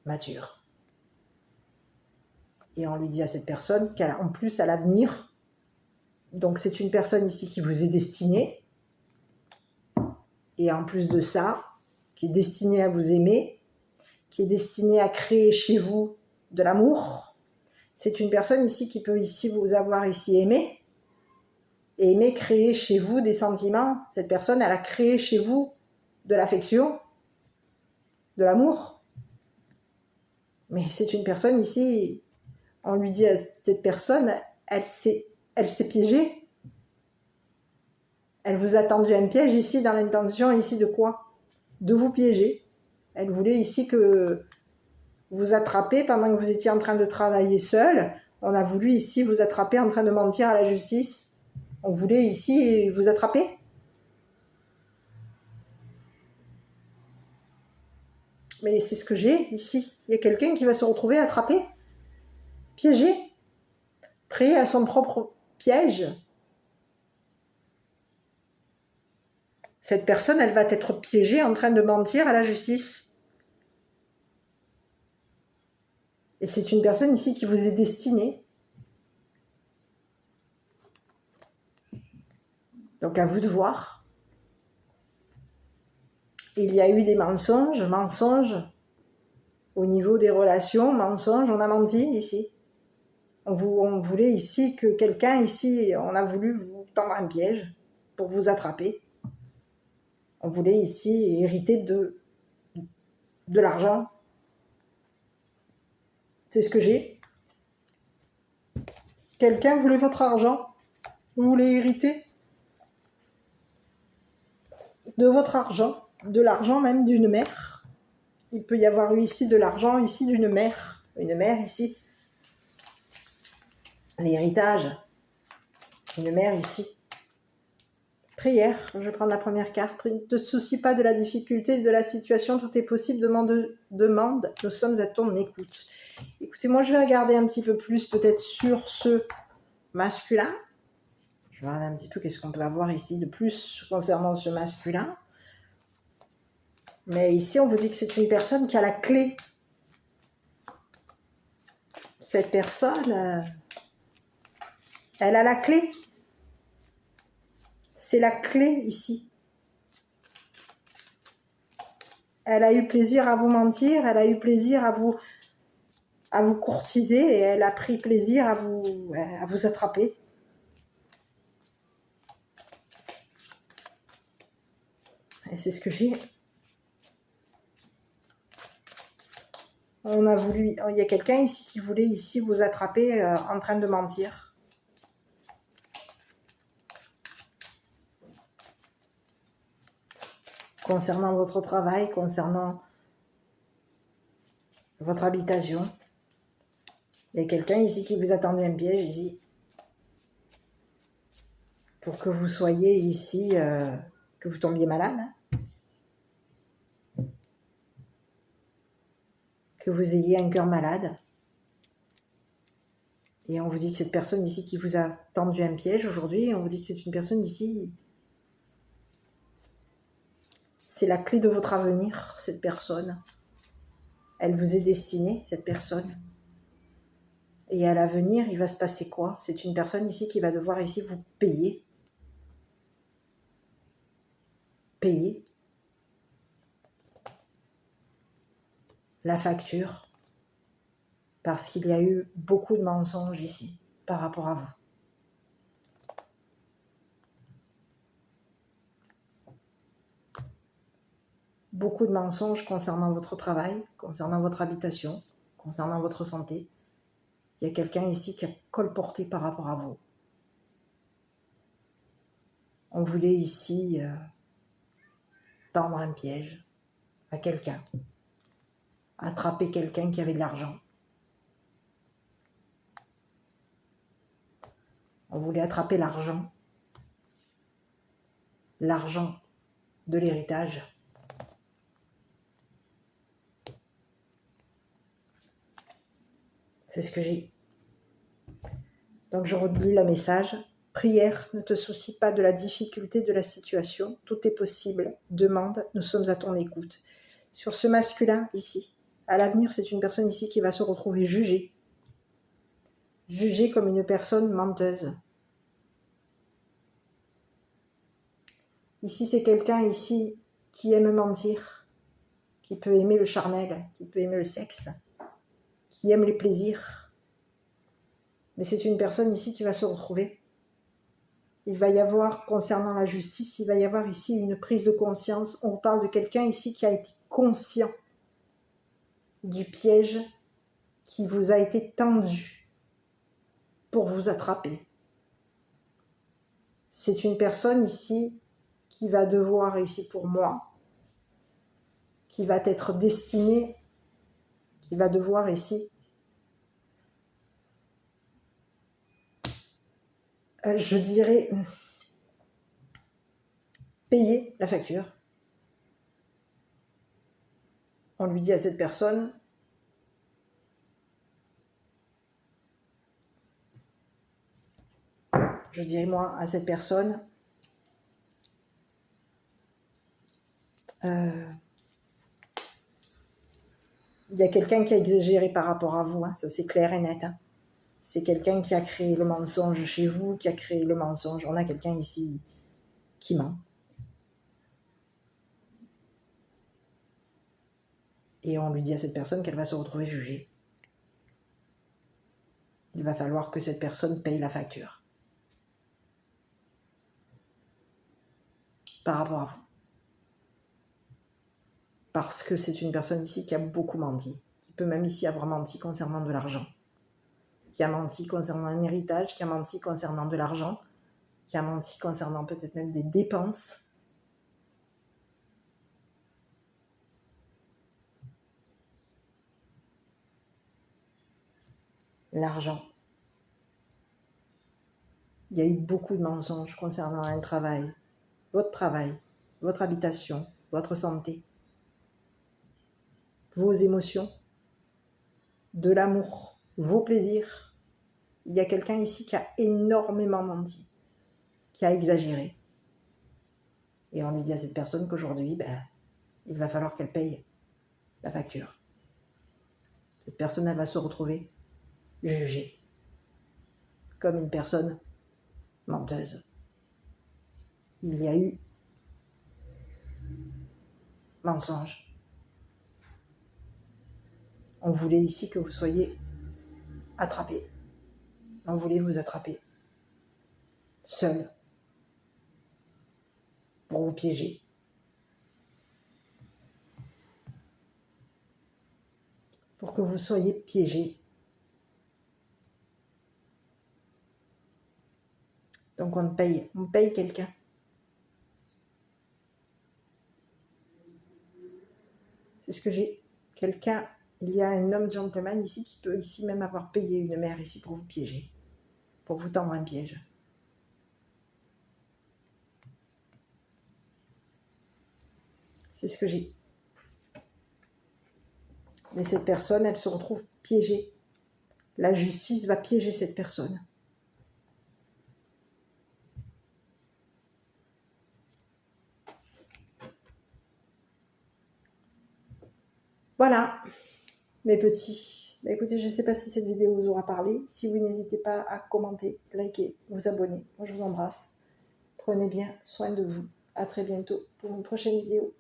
Speaker 1: mature. Et on lui dit à cette personne qu'en plus à l'avenir, donc c'est une personne ici qui vous est destinée, et en plus de ça, qui est destinée à vous aimer, qui est destinée à créer chez vous de l'amour. C'est une personne ici qui peut ici vous avoir ici aimé, et aimer créer chez vous des sentiments. Cette personne, elle a créé chez vous de l'affection, de l'amour. Mais c'est une personne ici, on lui dit à cette personne, elle s'est piégée. Elle vous a tendu un piège ici dans l'intention ici de quoi? De vous piéger. Elle voulait ici que vous attraper pendant que vous étiez en train de travailler seul. On a voulu ici vous attraper en train de mentir à la justice. On voulait ici vous attraper. Mais c'est ce que j'ai ici. Il y a quelqu'un qui va se retrouver attrapé, piégé, pris à son propre piège. Cette personne, elle va être piégée en train de mentir à la justice. Et c'est une personne ici qui vous est destinée. Donc à vous de voir. Il y a eu des mensonges au niveau des relations, mensonges, on a menti ici. On voulait ici que quelqu'un ici, on a voulu vous tendre un piège pour vous attraper. On voulait ici hériter de l'argent. C'est ce que j'ai. Quelqu'un voulait votre argent. Vous voulez hériter de votre argent, de l'argent même d'une mère. Il peut y avoir eu ici de l'argent ici d'une mère. Une mère ici. L'héritage. Une mère ici. Prière, je vais prendre la première carte. Ne te soucie pas de la difficulté, de la situation, tout est possible. Demande, nous sommes à ton écoute. Écoutez, moi je vais regarder un petit peu plus peut-être sur ce masculin. Je vais regarder un petit peu qu'est-ce qu'on peut avoir ici de plus concernant ce masculin. Mais ici, on vous dit que c'est une personne qui a la clé. Cette personne, elle a la clé. C'est la clé ici. Elle a eu plaisir à vous mentir, elle a eu plaisir à vous courtiser et elle a pris plaisir à vous attraper. Et c'est ce que j'ai. Il y a quelqu'un ici qui voulait ici vous attraper en train de mentir. Concernant votre travail, concernant votre habitation. Il y a quelqu'un ici qui vous a tendu un piège ici. Pour que vous soyez ici, que vous tombiez malade. Que vous ayez un cœur malade. Et on vous dit que cette personne ici qui vous a tendu un piège aujourd'hui, on vous dit que c'est une personne ici. C'est la clé de votre avenir, cette personne. Elle vous est destinée, cette personne. Et à l'avenir, il va se passer quoi? C'est une personne ici qui va devoir ici vous payer. Payer la facture. Parce qu'il y a eu beaucoup de mensonges ici par rapport à vous. Beaucoup de mensonges concernant votre travail, concernant votre habitation, concernant votre santé. Il y a quelqu'un ici qui a colporté par rapport à vous. On voulait ici tendre un piège à quelqu'un, attraper quelqu'un qui avait de l'argent. On voulait attraper l'argent de l'héritage. C'est ce que j'ai. Donc je relis le message. Prière, ne te soucie pas de la difficulté de la situation. Tout est possible. Demande, nous sommes à ton écoute. Sur ce masculin ici, à l'avenir, c'est une personne ici qui va se retrouver jugée. Jugée comme une personne menteuse. Ici, c'est quelqu'un ici qui aime mentir, qui peut aimer le charnel, qui peut aimer le sexe, qui aime les plaisirs. Mais c'est une personne ici qui va se retrouver. Il va y avoir, concernant la justice, il va y avoir ici une prise de conscience. On parle de quelqu'un ici qui a été conscient du piège qui vous a été tendu pour vous attraper. C'est une personne ici qui va devoir, ici pour moi, qui va être destinée, qui va devoir ici, je dirais, payer la facture. on lui dit à cette personne, je dirais moi à cette personne, il y a quelqu'un qui a exagéré par rapport à vous, hein, ça c'est clair et net. Hein. C'est quelqu'un qui a créé le mensonge chez vous, qui a créé le mensonge. On a quelqu'un ici qui ment. Et on lui dit à cette personne qu'elle va se retrouver jugée. Il va falloir que cette personne paye la facture. Par rapport à vous. Parce que c'est une personne ici qui a beaucoup menti. Qui peut même ici avoir menti concernant de l'argent. Qui a menti concernant un héritage, qui a menti concernant de l'argent, qui a menti concernant peut-être même des dépenses. L'argent. Il y a eu beaucoup de mensonges concernant un travail, votre habitation, votre santé, vos émotions, de l'amour, vos plaisirs. Il y a quelqu'un ici qui a énormément menti, qui a exagéré. Et on lui dit à cette personne qu'aujourd'hui, il va falloir qu'elle paye la facture. Cette personne, elle va se retrouver jugée comme une personne menteuse. Il y a eu mensonge. On voulait ici que vous soyez attrapés. On voulait vous attraper. Seul. Pour vous piéger. Pour que vous soyez piégés. Donc on paye quelqu'un. C'est ce que j'ai. Quelqu'un, il y a un homme gentleman ici qui peut ici même avoir payé une mère ici pour vous piéger. Pour vous tendre un piège. C'est ce que j'ai. Mais cette personne, elle se retrouve piégée. La justice va piéger cette personne. Voilà, mes petits. Écoutez, je ne sais pas si cette vidéo vous aura parlé. Si oui, n'hésitez pas à commenter, liker, vous abonner. Moi, je vous embrasse. Prenez bien soin de vous. À très bientôt pour une prochaine vidéo.